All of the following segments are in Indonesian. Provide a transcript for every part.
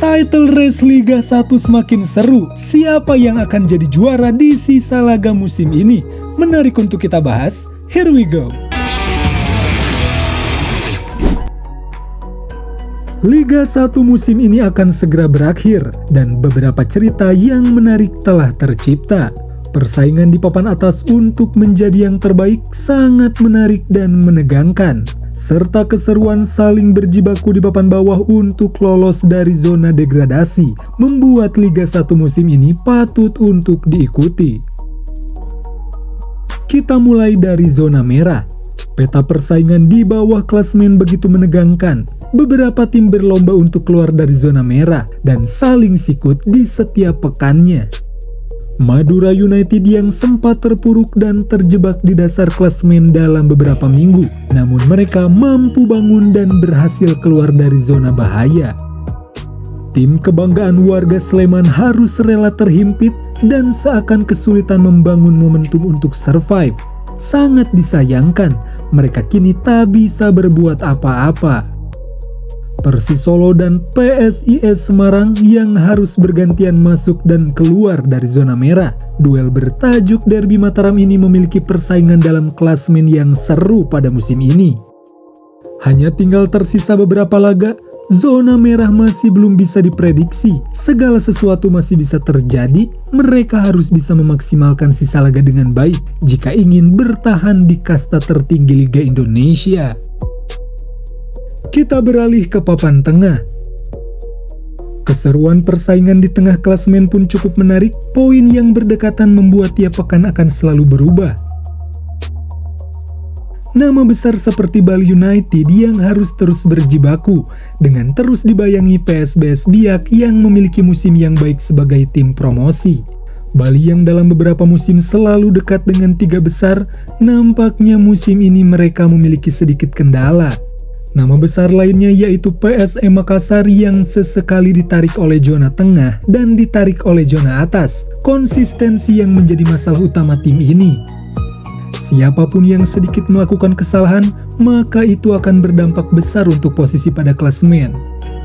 Title race Liga 1 semakin seru. Siapa yang akan jadi juara di sisa laga musim ini? Menarik untuk kita bahas. Here we go. Liga 1 musim ini akan segera berakhir dan beberapa cerita yang menarik telah tercipta. Persaingan di papan atas untuk menjadi yang terbaik sangat menarik dan menegangkan, serta keseruan saling berjibaku di papan bawah untuk lolos dari zona degradasi membuat Liga 1 musim ini patut untuk diikuti. Kita mulai dari zona merah. Peta persaingan di bawah klasemen begitu menegangkan. Beberapa tim berlomba untuk keluar dari zona merah dan saling sikut di setiap pekannya. Madura United yang sempat terpuruk dan terjebak di dasar klasemen dalam beberapa minggu, namun mereka mampu bangun dan berhasil keluar dari zona bahaya. Tim kebanggaan warga Sleman harus rela terhimpit dan seakan kesulitan membangun momentum untuk survive. Sangat disayangkan, mereka kini tak bisa berbuat apa-apa. Persis Solo dan PSIS Semarang yang harus bergantian masuk dan keluar dari zona merah. Duel bertajuk Derby Mataram ini memiliki persaingan dalam klasemen yang seru pada musim ini. Hanya tinggal tersisa beberapa laga, zona merah masih belum bisa diprediksi. Segala sesuatu masih bisa terjadi, mereka harus bisa memaksimalkan sisa laga dengan baik jika ingin bertahan di kasta tertinggi Liga Indonesia. Kita beralih ke papan tengah. Keseruan persaingan di tengah klasemen pun cukup menarik. Poin yang berdekatan membuat tiap pekan akan selalu berubah. Nama besar seperti Bali United yang harus terus berjibaku dengan terus dibayangi PSBS Biak yang memiliki musim yang baik sebagai tim promosi. Bali yang dalam beberapa musim selalu dekat dengan tiga besar, nampaknya musim ini mereka memiliki sedikit kendala. Nama besar lainnya yaitu PSM Makassar yang sesekali ditarik oleh zona tengah dan ditarik oleh zona atas. Konsistensi yang menjadi masalah utama tim ini. Siapapun yang sedikit melakukan kesalahan, maka itu akan berdampak besar untuk posisi pada klasemen.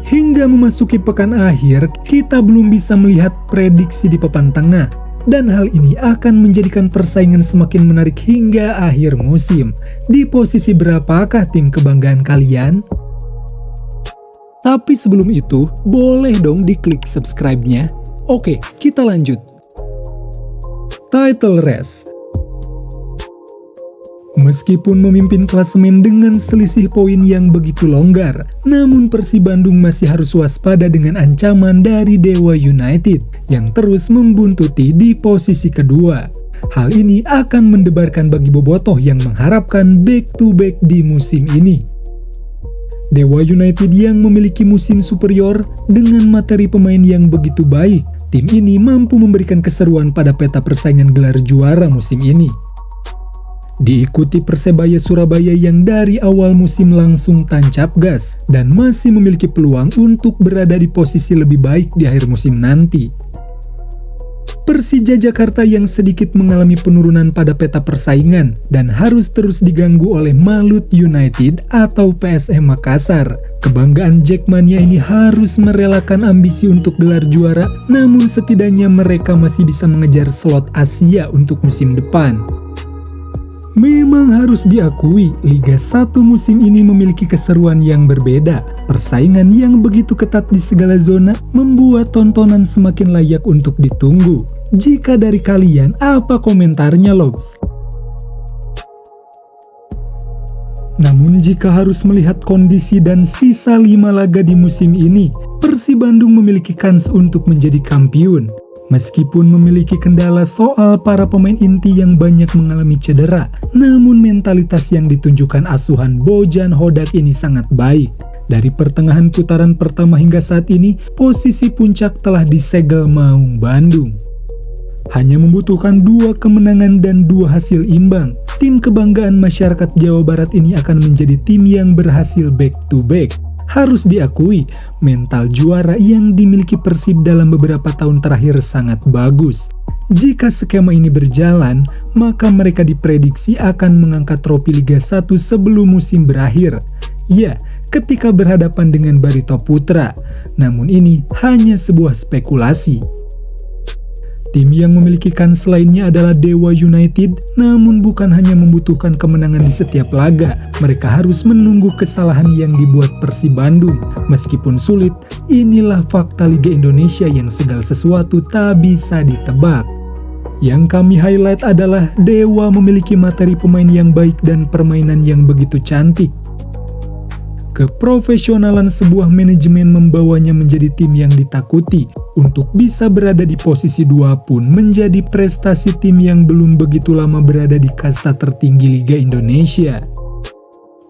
Hingga memasuki pekan akhir, kita belum bisa melihat prediksi di papan tengah. Dan hal ini akan menjadikan persaingan semakin menarik hingga akhir musim. Di posisi berapakah tim kebanggaan kalian? Tapi sebelum itu, boleh dong diklik subscribe-nya. Oke, kita lanjut. Title race. Meskipun memimpin klasemen dengan selisih poin yang begitu longgar, namun Persib Bandung masih harus waspada dengan ancaman dari Dewa United yang terus membuntuti di posisi kedua. Hal ini akan mendebarkan bagi bobotoh yang mengharapkan back-to-back di musim ini. Dewa United yang memiliki musim superior dengan materi pemain yang begitu baik, tim ini mampu memberikan keseruan pada peta persaingan gelar juara musim ini. Diikuti Persebaya Surabaya yang dari awal musim langsung tancap gas dan masih memiliki peluang untuk berada di posisi lebih baik di akhir musim nanti. Persija Jakarta yang sedikit mengalami penurunan pada peta persaingan dan harus terus diganggu oleh Malut United atau PSM Makassar. Kebanggaan Jackmania ini harus merelakan ambisi untuk gelar juara, namun setidaknya mereka masih bisa mengejar slot Asia untuk musim depan. Memang harus diakui, Liga 1 musim ini memiliki keseruan yang berbeda. Persaingan yang begitu ketat di segala zona membuat tontonan semakin layak untuk ditunggu. Jika dari kalian, apa komentarnya, Lobs? Namun jika harus melihat kondisi dan sisa 5 laga di musim ini, Persib Bandung memiliki kans untuk menjadi kampiun. Meskipun memiliki kendala soal para pemain inti yang banyak mengalami cedera, namun mentalitas yang ditunjukkan asuhan Bojan Hodak ini sangat baik. Dari pertengahan putaran pertama hingga saat ini, posisi puncak telah disegel Maung Bandung. Hanya membutuhkan 2 kemenangan dan 2 hasil imbang, tim kebanggaan masyarakat Jawa Barat ini akan menjadi tim yang berhasil back-to-back. Harus diakui, mental juara yang dimiliki Persib dalam beberapa tahun terakhir sangat bagus. Jika skema ini berjalan, maka mereka diprediksi akan mengangkat trofi Liga 1 sebelum musim berakhir. Ya, ketika berhadapan dengan Barito Putra. Namun ini hanya sebuah spekulasi. Tim yang memiliki kans lainnya adalah Dewa United, namun bukan hanya membutuhkan kemenangan di setiap laga. Mereka harus menunggu kesalahan yang dibuat Persib Bandung. Meskipun sulit, inilah fakta Liga Indonesia yang segala sesuatu tak bisa ditebak. Yang kami highlight adalah Dewa memiliki materi pemain yang baik dan permainan yang begitu cantik. Keprofesionalan sebuah manajemen membawanya menjadi tim yang ditakuti. Untuk bisa berada di posisi 2 pun menjadi prestasi tim yang belum begitu lama berada di kasta tertinggi Liga Indonesia.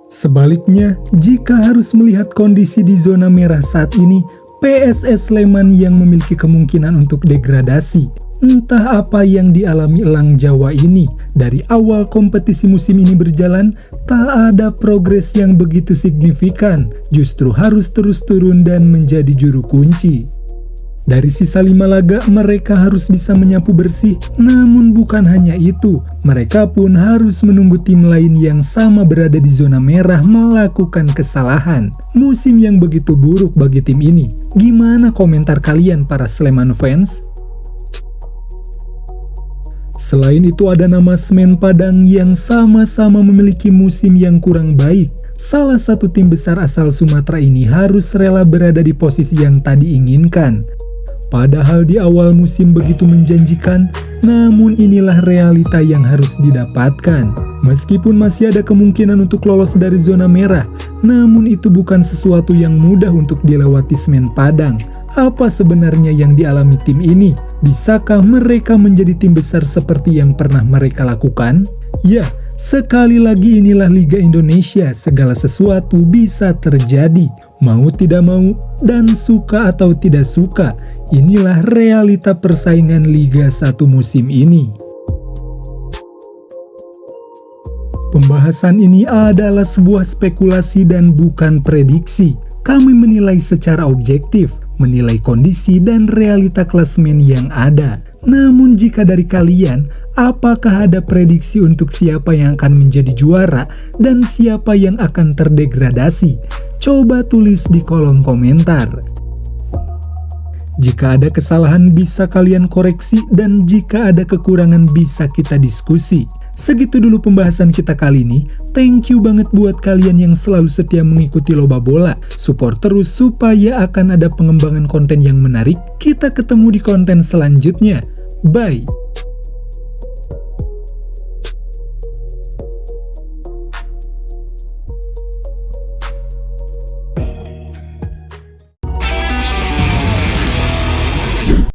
Sebaliknya, jika harus melihat kondisi di zona merah saat ini, PSS Sleman yang memiliki kemungkinan untuk degradasi. Entah apa yang dialami Elang Jawa ini. Dari awal kompetisi musim ini berjalan, tak ada progres yang begitu signifikan. Justru harus terus turun dan menjadi juru kunci. Dari sisa 5 laga, mereka harus bisa menyapu bersih. Namun bukan hanya itu, mereka pun harus menunggu tim lain yang sama berada di zona merah melakukan kesalahan. Musim yang begitu buruk bagi tim ini. Gimana komentar kalian para Sleman fans? Selain itu ada nama Semen Padang yang sama-sama memiliki musim yang kurang baik. Salah satu tim besar asal Sumatera ini harus rela berada di posisi yang tak diinginkan. Padahal di awal musim begitu menjanjikan, namun inilah realita yang harus didapatkan. Meskipun masih ada kemungkinan untuk lolos dari zona merah, namun itu bukan sesuatu yang mudah untuk dilewati Semen Padang. Apa sebenarnya yang dialami tim ini? Bisakah mereka menjadi tim besar seperti yang pernah mereka lakukan? Ya, sekali lagi inilah Liga Indonesia, segala sesuatu bisa terjadi. Mau tidak mau, dan suka atau tidak suka, inilah realita persaingan Liga 1 musim ini. Pembahasan ini adalah sebuah spekulasi dan bukan prediksi. Kami menilai secara objektif, menilai kondisi dan realita klasemen yang ada. Namun jika dari kalian, apakah ada prediksi untuk siapa yang akan menjadi juara dan siapa yang akan terdegradasi? Coba tulis di kolom komentar. Jika ada kesalahan bisa kalian koreksi dan jika ada kekurangan bisa kita diskusi. Segitu dulu pembahasan kita kali ini. Thank you banget buat kalian yang selalu setia mengikuti Loba Bola. Support terus supaya akan ada pengembangan konten yang menarik. Kita ketemu di konten selanjutnya. Bye!